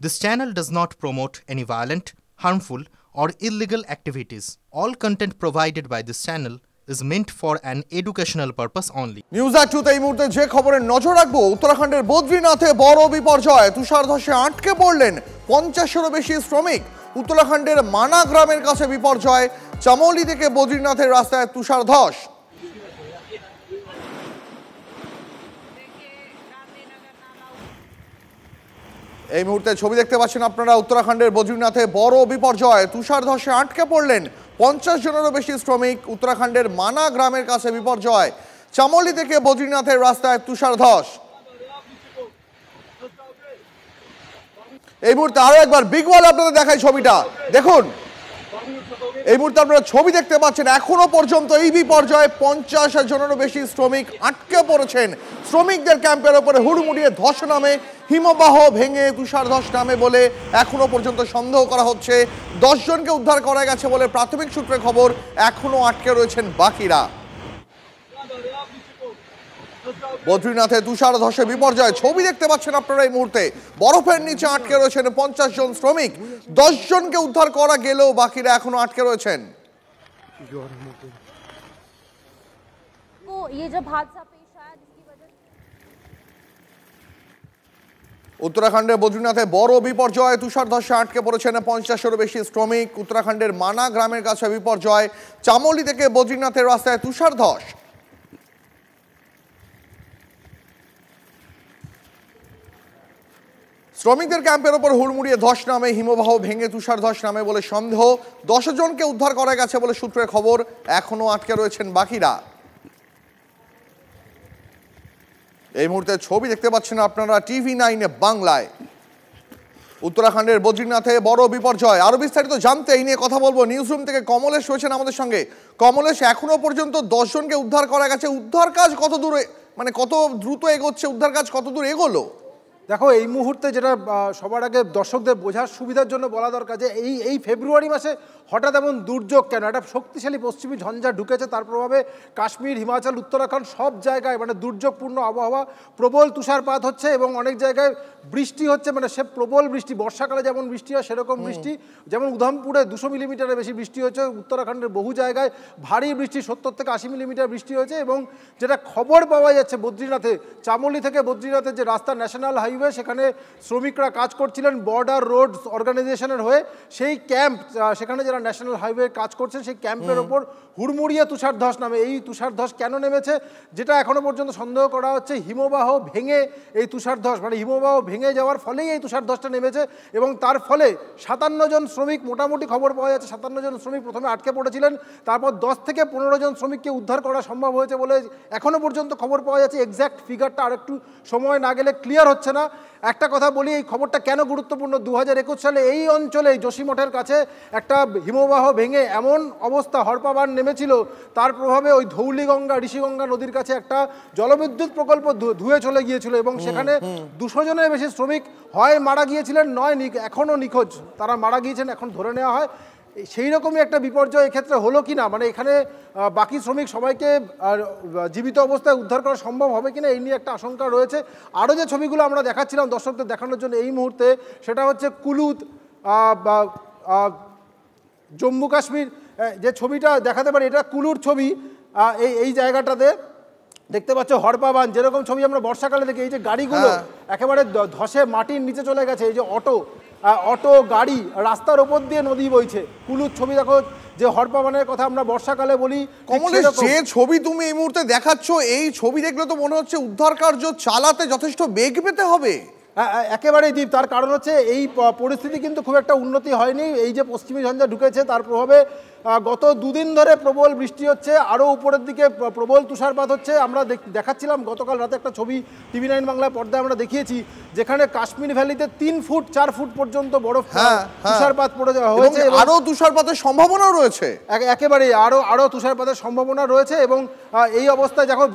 This channel does not promote any violent, harmful, or illegal activities. All content provided by this channel is meant for an educational purpose only. News আটুতে এই মুহূর্তে যে খবরে নজর রাখবো, উত্তরাখণ্ডের বদ্রীনাথে বড় বিপর্যয়। তুষারধসে আটকে পড়লেন 50-এরও বেশি শ্রমিক। উত্তরাখণ্ডের মানা গ্রামের কাছে বিপর্যয়। চামোলি থেকে বদ্রীনাথের রাস্তায় তুষারধস। এই মুহূর্তে ছবি দেখতে পাচ্ছেন আপনারা, উত্তরাখণ্ডের বদ্রীনাথে বড় বিপর্যয়। তুষারধসে আটকে পড়লেন 50 জনেরও বেশি শ্রমিক। উত্তরাখণ্ডের মানা গ্রামের কাছে বিপর্যয়। চামোলি থেকে বদ্রীনাথের রাস্তায় তুষারধস। এই মুহূর্তে আরো একবার বিগ ওয়াল আপনাদের দেখাই ছবিটা দেখুন। এই মুহূর্তে আপনারা ছবি দেখতে পাচ্ছেন, এখনো পর্যন্ত এই বিপর্যয়ে 50 জনেরও বেশি শ্রমিক আটকে পড়েছেন। শ্রমিকদের ক্যাম্পের উপরে হুড়মুড়িয়ে ধস নামে, হিমবাহ ভেঙে তুষারধস নামে বলে এখনো পর্যন্ত সন্দেহ করা হচ্ছে। 10 জনকে উদ্ধার করা গেছে বলে প্রাথমিক সূত্রে খবর। এখনো আটকে রয়েছেন বাকিরা। বদ্রীনাথে তুষারধসে বিপর্যয়। ছবি দেখতে পাচ্ছেন আপনারা এই মুহূর্তে, বরফের নিচে আটকে রয়েছেন 50 জন শ্রমিক। 10 জনকে উদ্ধার করা গেলেও বাকিরা এখনো আটকে রয়েছেন। উত্তরাখণ্ডের বদ্রীনাথে বড় বিপর্যয়। তুষারধসে আটকে পড়েছেন 50-এরও বেশি শ্রমিক। উত্তরাখণ্ডের মানা গ্রামের কাছে বিপর্যয়। চামোলি থেকে বদ্রীনাথের রাস্তায় তুষারধস। শ্রমিকদের ক্যাম্পের ওপর হুড়মুড়িয়ে ধস নামে, হিমবাহ ভেঙে তুষারধস নামে বলে সন্দেহ। 10 জনকে উদ্ধার করা গেছে বলে সূত্রের খবর। এখনো আটকে রয়েছেন বাকিরা। এই মুহূর্তে ছবি দেখতে পাচ্ছেন আপনারা TV9 বাংলায়। উত্তরাখণ্ডের বদ্রীনাথে বড় বিপর্যয়। আরো বিস্তারিত জানতে এই নিয়ে কথা বলবো। নিউজ রুম থেকে কমলেশ রয়েছেন আমাদের সঙ্গে। কমলেশ, এখনো পর্যন্ত 10 জনকে উদ্ধার করা গেছে। উদ্ধার কাজ কত দূরে, মানে কত দ্রুত এগোচ্ছে? উদ্ধার কাজ কত দূর এগোলো? দেখো, এই মুহূর্তে যেটা সবার আগে দর্শকদের বোঝার সুবিধার জন্য বলা দরকার যে এই ফেব্রুয়ারি মাসে হঠাৎ এমন দুর্যোগ কেন? একটা শক্তিশালী পশ্চিমী ঝঞ্ঝা ঢুকেছে, তার প্রভাবে কাশ্মীর, হিমাচল, উত্তরাখণ্ড সব জায়গায় মানে দুর্যোগপূর্ণ আবহাওয়া। প্রবল তুষারপাত হচ্ছে এবং অনেক জায়গায় বৃষ্টি হচ্ছে, মানে সে প্রবল বৃষ্টি। বর্ষাকালে যেমন বৃষ্টি হয় সেরকম বৃষ্টি। যেমন উধমপুরে 200 মিলিমিটারের বেশি বৃষ্টি হয়েছে। উত্তরাখণ্ডের বহু জায়গায় ভারী বৃষ্টি, 70 থেকে 80 মিলিমিটার বৃষ্টি হয়েছে। এবং যেটা খবর পাওয়া যাচ্ছে, বদ্রীনাথে, চামোলি থেকে বদ্রীনাথের যে রাস্তা, ন্যাশনাল হাইওয়ে, সেখানে শ্রমিকরা কাজ করছিলেন বর্ডার রোডস অর্গানাইজেশনের হয়ে। সেই ক্যাম্প, সেখানে যারা ন্যাশনাল হাইওয়ে কাজ করছেন, সেই ক্যাম্পের ওপর হুড়মুড়িয়ে তুষারধস নামে। এই তুষারধস কেন নেমেছে, যেটা এখনো পর্যন্ত সন্দেহ করা হচ্ছে, হিমবাহ ভেঙে এই তুষারধস, মানে হিমবাহ ভেঙে যাওয়ার ফলেই এই তুষারধসটা নেমেছে। এবং তার ফলে 57 জন শ্রমিক, মোটামুটি খবর পাওয়া যাচ্ছে 57 জন শ্রমিক প্রথমে আটকে পড়েছিলেন। তারপর 10 থেকে 15 জন শ্রমিককে উদ্ধার করা সম্ভব হয়েছে বলে এখনো পর্যন্ত খবর পাওয়া যাচ্ছে। এক্স্যাক্ট ফিগারটা আর একটু সময় না গেলে ক্লিয়ার হচ্ছে না। একটা কথা বলি, এই খবরটা কেন গুরুত্বপূর্ণ। 2021 সালে এই অঞ্চলে যোশীমঠের কাছে একটা হিমবাহ ভেঙে এমন অবস্থা, হরপাবান নেমেছিল, তার প্রভাবে ওই ধৌলিগঙ্গা, ঋষিগঙ্গা নদীর কাছে একটা জলবিদ্যুৎ প্রকল্প ধুয়ে চলে গিয়েছিল এবং সেখানে 200 জনের বেশি শ্রমিক হয় মারা গিয়েছিলেন, নয় এখনও নিখোঁজ। তারা মারা গিয়েছেন, এখন ধরে নেওয়া হয়। সেই রকমই একটা বিপর্যয় এক্ষেত্রে হলো কি না, মানে এখানে বাকি শ্রমিক সবাইকে জীবিত অবস্থায় উদ্ধার করা সম্ভব হবে কিনা, এই নিয়ে একটা আশঙ্কা রয়েছে। আরও যে ছবিগুলো আমরা দেখাচ্ছিলাম দর্শকদের দেখানোর জন্য এই মুহূর্তে, সেটা হচ্ছে কুলুত, জম্মু কাশ্মীর। যে ছবিটা দেখাতে পারি, এটা কুলুর ছবি। এই জায়গাটাতে দেখতে পাচ্ছ হরপাবান, যেরকম ছবি আমরা বর্ষাকালে দেখি। এই যে গাড়িগুলো একেবারে ধসে মাটির নিচে চলে গেছে। এই যে অটো গাড়ি রাস্তার ওপর দিয়ে নদী বইছে। কুলুর ছবি দেখো, যে হরপাবানের কথা আমরা বর্ষাকালে বলি। কমলেশ, যে ছবি তুমি এই মুহূর্তে দেখাচ্ছ, এই ছবি দেখলে তো মনে হচ্ছে উদ্ধার কার্য চালাতে যথেষ্ট বেগ পেতে হবে। একেবারেই দ্বীপ, তার কারণ হচ্ছে এই পরিস্থিতি কিন্তু খুব একটা উন্নতি হয়নি। এই যে পশ্চিমী ঝঞ্ঝা ঢুকেছে, তার প্রভাবে গত 2 দিন ধরে প্রবল বৃষ্টি হচ্ছে, আরও উপরের দিকে প্রবল তুষারপাত হচ্ছে। আমরা দেখাচ্ছিলাম গতকাল রাতে একটা ছবি TV9 বাংলার পর্দায় আমরা দেখিয়েছি, যেখানে কাশ্মীর ভ্যালিতে 3 ফুট 4 ফুট পর্যন্ত বরফ তুষারপাত পড়ে যাওয়া হয়েছে। আরও তুষারপাতের সম্ভাবনাও রয়েছে। একেবারেই আরও তুষারপাতের সম্ভাবনা রয়েছে। এবং এই অবস্থায় যখন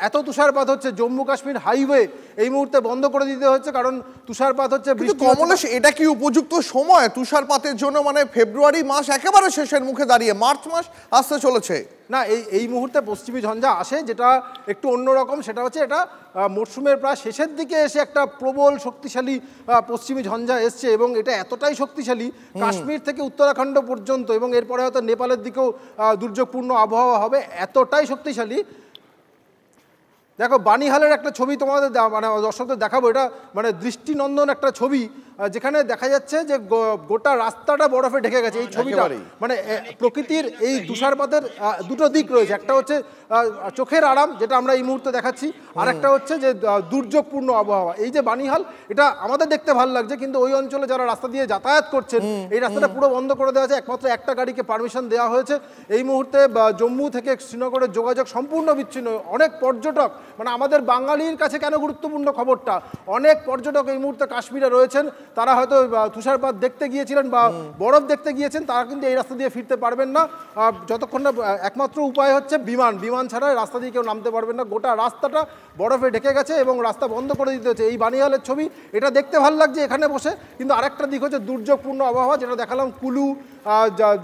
এত তুষারপাত হচ্ছে, জম্মু কাশ্মীর হাইওয়ে এই মুহূর্তে বন্ধ করে দিতে হচ্ছে, কারণ কারণ তুষারপাত হচ্ছে, বৃষ্টি হচ্ছে। কমলেশ, এটা কি উপযুক্ত সময় তুষারপাতের জন্য? মানে ফেব্রুয়ারি মাস একেবারে শেষের মুখে দাঁড়িয়ে মার্চ মাস আসতে চলেছে। না, এই মুহূর্তে পশ্চিমী ঝঞ্ঝা আসে, যেটা একটু অন্যরকম। সেটা হচ্ছে এটা মরশুমের প্রায় শেষের দিকে এসে একটা প্রবল শক্তিশালী পশ্চিমী ঝঞ্ঝা এসছে, এবং এটা এতটাই শক্তিশালী কাশ্মীর থেকে উত্তরাখণ্ড পর্যন্ত, এবং এরপরে হয়তো নেপালের দিকেও দুর্যোগপূর্ণ আবহাওয়া হবে, এতটাই শক্তিশালী। দেখো, বানিহালের একটা ছবি তোমাদের মানে দর্শকদের দেখাবো। এটা মানে দৃষ্টিনন্দন একটা ছবি, যেখানে দেখা যাচ্ছে যে গোটা রাস্তাটা বরফে ঢেকে গেছে। এই ছবিটা মানে প্রকৃতির এই তুষারপাতের দুটো দিক রয়েছে। একটা হচ্ছে চোখের আরাম, যেটা আমরা এই মুহূর্তে দেখাচ্ছি, আর একটা হচ্ছে যে দুর্যোগপূর্ণ আবহাওয়া। এই যে বানিহাল, এটা আমাদের দেখতে ভালো লাগছে, কিন্তু ওই অঞ্চলে যারা রাস্তা দিয়ে যাতায়াত করছেন, এই রাস্তাটা পুরো বন্ধ করে দেওয়া আছে। একমাত্র একটা গাড়িকে পারমিশন দেওয়া হয়েছে। এই মুহূর্তে জম্মু থেকে শ্রীনগরের যোগাযোগ সম্পূর্ণ বিচ্ছিন্ন। অনেক পর্যটক, মানে আমাদের বাঙালির কাছে কেন গুরুত্বপূর্ণ খবরটা, অনেক পর্যটক এই মুহূর্তে কাশ্মীরে রয়েছেন। তারা হয়তো তুষারপাত দেখতে গিয়েছিলেন বা বরফ দেখতে গিয়েছেন, তারা কিন্তু এই রাস্তা দিয়ে ফিরতে পারবেন না যতক্ষণ না, একমাত্র উপায় হচ্ছে বিমান ছাড়া রাস্তা দিয়ে কেউ নামতে পারবেন না। গোটা রাস্তাটা বরফে ঢেকে গেছে এবং রাস্তা বন্ধ করে দিতে হচ্ছে। এই বানিহালের ছবি, এটা দেখতে ভালো লাগছে এখানে বসে, কিন্তু আরেকটা দিক হচ্ছে দুর্যোগপূর্ণ আবহাওয়া, যেটা দেখালাম কুলু,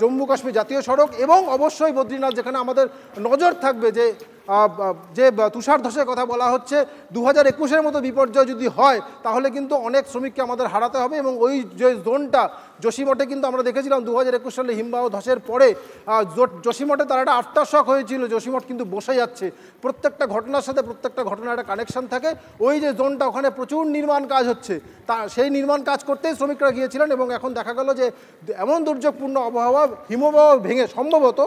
জম্মু কাশ্মীর জাতীয় সড়ক, এবং অবশ্যই বদ্রীনাথ, যেখানে আমাদের নজর থাকবে যে তুষার ধসের কথা বলা হচ্ছে। 2021-এর মতো বিপর্যয় যদি হয়, তাহলে কিন্তু অনেক শ্রমিককে আমাদের হারাতে হবে। এবং ওই যে জোনটা যোশীমঠে কিন্তু আমরা দেখেছিলাম 2021 সালে হিমবাহ ধসের পরে যোশীমঠে তার একটা আফটার শক হয়েছিল। যোশীমঠ কিন্তু বসে যাচ্ছে, প্রত্যেকটা ঘটনার সাথে প্রত্যেকটা ঘটনার একটা কানেকশন থাকে। ওই যে জোনটা, ওখানে প্রচুর নির্মাণ কাজ হচ্ছে, সেই নির্মাণ কাজ করতেই শ্রমিকরা গিয়েছিলেন, এবং এখন দেখা গেল যে এমন দুর্যোগপূর্ণ আবহাওয়া, হিমবাহ ভেঙে সম্ভবত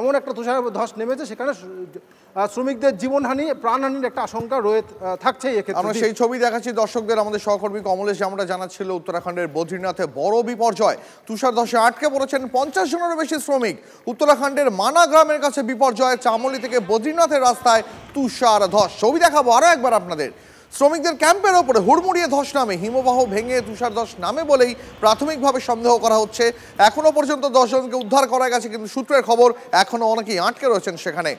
এমন একটা তুষার ধস নেমেছে, সেখানে শ্রমিকদের জীবনহানি, প্রাণহানির একটা আশঙ্কা থাকছে। আমরা সেই ছবি দেখাচ্ছি দর্শকদের। আমাদের সহকর্মী কমলেশ যেমনটা জানাচ্ছিল, উত্তরাখণ্ডের বদ্রীনাথে বড় বিপর্যয়, তুষার ধসে আটকে পড়েছেন 50 জনেরও বেশি শ্রমিক। উত্তরাখণ্ডের মানা গ্রামের কাছে বিপর্যয়, চামোলি থেকে বদ্রীনাথের রাস্তায় তুষার ধস। ছবি দেখাবো আরো একবার আপনাদের। শ্রমিকদের ক্যাম্পের ওপরে হুড়মুড়িয়ে ধস নামে, হিমবাহ ভেঙে তুষার ধস নামে বলেই প্রাথমিকভাবে সন্দেহ করা হচ্ছে। এখনো পর্যন্ত 10 জনকে উদ্ধার করা গেছে, কিন্তু সূত্রের খবর এখনো অনেকেই আটকে রয়েছেন সেখানে।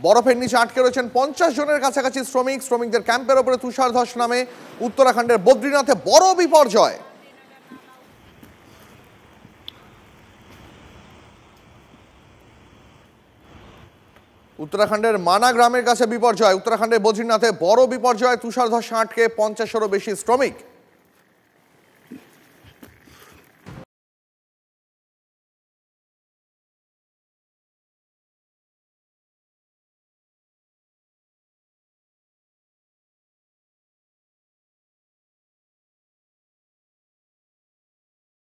বরফের নিচে আটকে রয়েছেন 50 জনের কাছাকাছি শ্রমিক। শ্রমিকদের ক্যাম্পের ওপরে তুষার ধস নামে, উত্তরাখণ্ডের বদ্রীনাথে বড় বিপর্যয়। উত্তরাখণ্ডের মানা গ্রামের কাছে বিপর্যয়, উত্তরাখণ্ডের বদ্রীনাথে বড় বিপর্যয়, তুষার ধসে আটকে 50-এরও বেশি শ্রমিক।